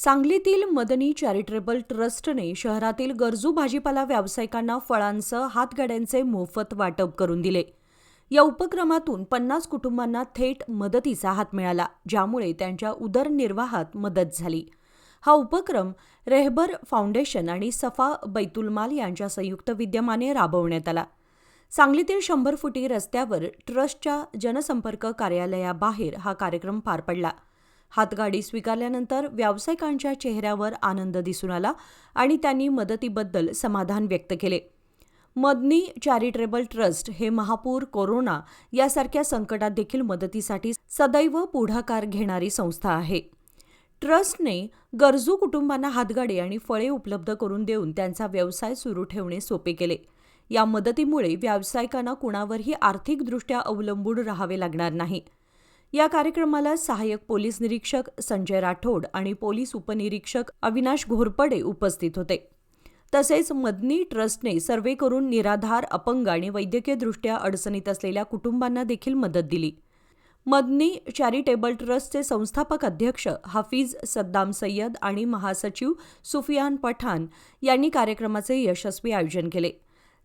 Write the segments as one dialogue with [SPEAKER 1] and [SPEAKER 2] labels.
[SPEAKER 1] सांगलीतील मदनी चॅरिटेबल ट्रस्टने शहरातील गरजू भाजीपाला व्यावसायिकांना फळांसह हातगाड्यांचे मोफत वाटप करून दिले। या उपक्रमातून 50 कुटुंबांना थेट मदतीचा हात मिळाला, ज्यामुळे त्यांच्या उदरनिर्वाहात मदत झाली। हा उपक्रम रेहबर फाउंडेशन आणि सफा बैतुलमाल यांच्या संयुक्त विद्यमाने राबवण्यात आला। सांगलीतील 100 फुटी रस्त्यावर ट्रस्टच्या जनसंपर्क कार्यालयाबाहेर हा कार्यक्रम पार पडला। हातगाडी स्वीकारल्यानंतर व्यावसायिकांच्या चेहऱ्यावर आनंद दिसून आला आणि त्यांनी मदतीबद्दल समाधान व्यक्त केले। मदनी चॅरिटेबल ट्रस्ट हे महापूर, कोरोना यासारख्या संकटात देखील मदतीसाठी सदैव पुढाकार घेणारी संस्था आहे। ट्रस्टने गरजू कुटुंबांना हातगाडी आणि फळे उपलब्ध करून देऊन त्यांचा व्यवसाय सुरू ठेवणे सोपे केले। या मदतीमुळे व्यावसायिकांना कुणावरही आर्थिकदृष्ट्या अवलंबून राहावे लागणार नाही। या कार्यक्रमाला सहाय्यक पोलीस निरीक्षक संजय राठोड आणि पोलीस उपनिरीक्षक अविनाश घोरपडे उपस्थित होते। तसेच मदनी ट्रस्टने सर्वे करून निराधार, अपंग आणि वैद्यकीयदृष्ट्या अडचणीत असलेल्या कुटुंबांना देखील मदत दिली। मदनी चॅरिटेबल ट्रस्टचे संस्थापक अध्यक्ष हाफिज सद्दाम सय्यद आणि महासचिव सुफियान पठाण यांनी कार्यक्रमाचे यशस्वी आयोजन केले।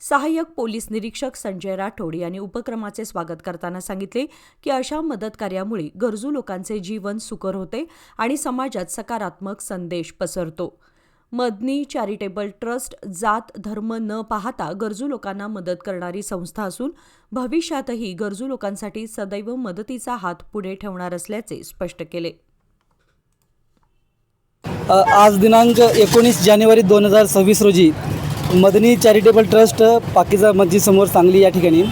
[SPEAKER 1] सहाय्यक पोलीस निरीक्षक संजय राठोड यांनी उपक्रमाचे स्वागत करताना सांगितले की अशा मदत कार्यामुळे गरजू लोकांचे जीवन सुकर होते आणि समाजात सकारात्मक संदेश पसरतो। मदनी चॅरिटेबल ट्रस्ट जात, धर्म न पाहता गरजू लोकांना मदत करणारी संस्था असून भविष्यातही गरजू लोकांसाठी सदैव मदतीचा हात पुढे ठेवणार असल्याचे स्पष्ट केले।
[SPEAKER 2] आज दिनांक 19 जानेवारी 2026 रोजी मदनी चॅरिटेबल ट्रस्ट पाकिजा मस्जिद समोर सांगली या ठिकाणी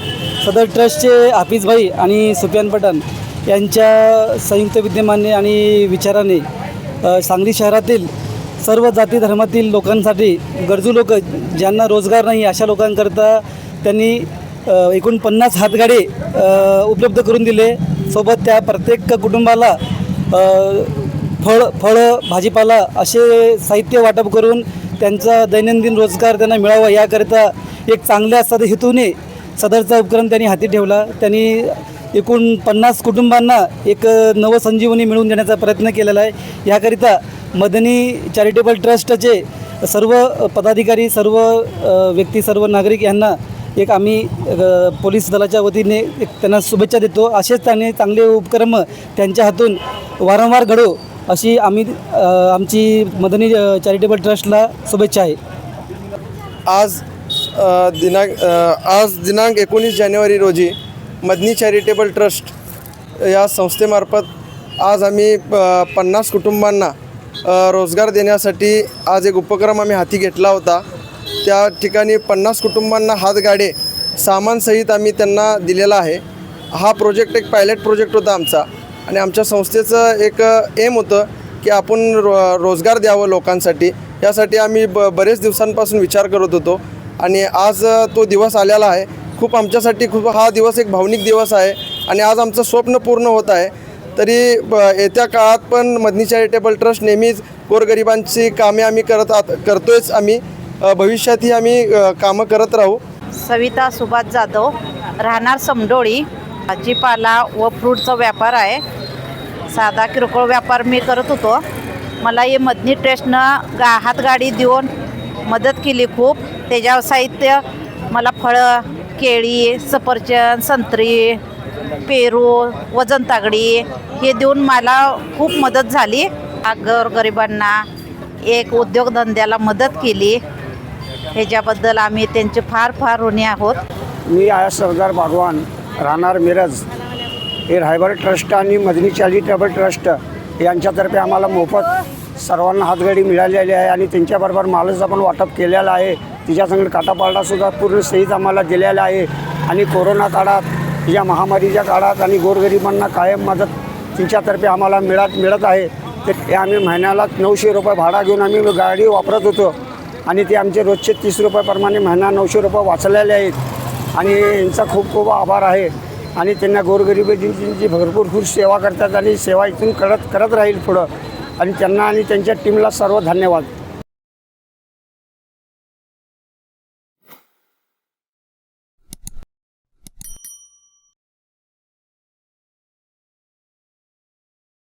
[SPEAKER 2] सदर ट्रस्टचे हाफिज भाई आणि सुफियान पठाण यांच्या संयुक्त विद्यमाने आणि विचाराने सांगली शहरातील सर्व जाती धर्मातील लोकांसाठी गरजू लोक ज्यांना रोजगार नाही अशा लोकांकरता त्यांनी एकूण 50 हातगाडे उपलब्ध करून दिले। सोबत त्या प्रत्येक कुटुंबाला फळं, भाजीपाला असे साहित्य वाटप करून त्यांचा दैनंदिन रोजगार त्यांना मिळावा याकरिता एक चांगल्या हेतूने सदरचा उपक्रम त्यांनी हाती ठेवला। त्यांनी एकूण 50 कुटुंबांना एक नवसंजीवनी मिळवून देण्याचा प्रयत्न केलेला आहे। याकरिता मदनी चॅरिटेबल ट्रस्टचे सर्व पदाधिकारी, सर्व व्यक्ती, सर्व नागरिक यांना एक आम्ही पोलीस दलाच्या वतीने एक त्यांना शुभेच्छा देतो। असेच त्यांनी चांगले उपक्रम त्यांच्या हातून वारंवार घडो अशी आमची मदनी चॅरिटेबल ट्रस्टला शुभेच्छा आहे।
[SPEAKER 3] आज दिनांक 19 जानेवारी रोजी मदनी चॅरिटेबल ट्रस्ट या संस्थेमार्फत आज आम्ही 50 कुटुंबांना रोजगार देण्यासाठी आज एक उपक्रम आम्ही हाती घेतला होता। त्या ठिकाणी 50 कुटुंबांना हातगाडे सामानसहित आम्ही त्यांना दिलेला आहे। हा प्रोजेक्ट एक पायलट प्रोजेक्ट होता आमचा आणि आमच्या संस्थेचं एक एम होतं की आपण रोजगार द्यावं लोकांसाठी। यासाठी आम्ही बरेच दिवसांपासून विचार करत होतो आणि आज तो दिवस आलेला आहे। आमच्यासाठी हा दिवस एक भावनिक दिवस आहे आणि आज आमचं स्वप्न पूर्ण होत आहे। तरी येत्या काळात पण मदनी चॅरिटेबल ट्रस्ट नेहमीच गोरगरिबांची कामे आम्ही करतोयच। आम्ही भविष्यातही आम्ही कामं करत राहू।
[SPEAKER 4] सविता सुभाष जाधव, राहणार समडोळी। भाजीपाला व फ्रूटचा व्यापार आहे। साधा किरकोळ व्यापार मी करत होतो। मला हे मदनी ट्रस्टनं हातगाडी देऊन मदत केली खूप। त्याच्यावर साहित्य मला फळं, केळी, सफरचंद, संत्री, पेरू, वजन तागडी हे देऊन मला खूप मदत झाली। गोरगरिबांना एक उद्योगधंद्याला मदत केली। ह्याच्याबद्दल आम्ही त्यांचे फार फार ऋणी आहोत।
[SPEAKER 5] मी आहे सरदार भगवान, राहणार मिरज। हे रायबर ट्रस्ट आणि मदनी चॅरिटेबल ट्रस्ट यांच्यातर्फे आम्हाला मोफत सर्वांना हातगाडी मिळालेली आहे आणि त्यांच्याबरोबर मालाचं पण वाटप केलेलं आहे। तिच्यासंग काटापालटासुद्धा पूर्ण सहित आम्हाला दिलेला आहे आणि कोरोना काळात, या महामारीच्या काळात आणि गोरगरिबांना कायम मदत त्यांच्यातर्फे आम्हाला मिळत आहे। ते आम्ही महिन्याला 900 रुपये भाडा घेऊन आम्ही गाडी वापरत होतो आणि ते आमचे रोजचे 30 रुपयाप्रमाणे महिना 900 रुपये वाचलेले आहेत आणि यांचा खूप खूप आभार आहे। आणि त्यांना गोरगरिबांची भरपूर सेवा करतात आणि सेवा इथून करत राहील पुढं आणि त्यांना आणि त्यांच्या टीमला सर्व धन्यवाद।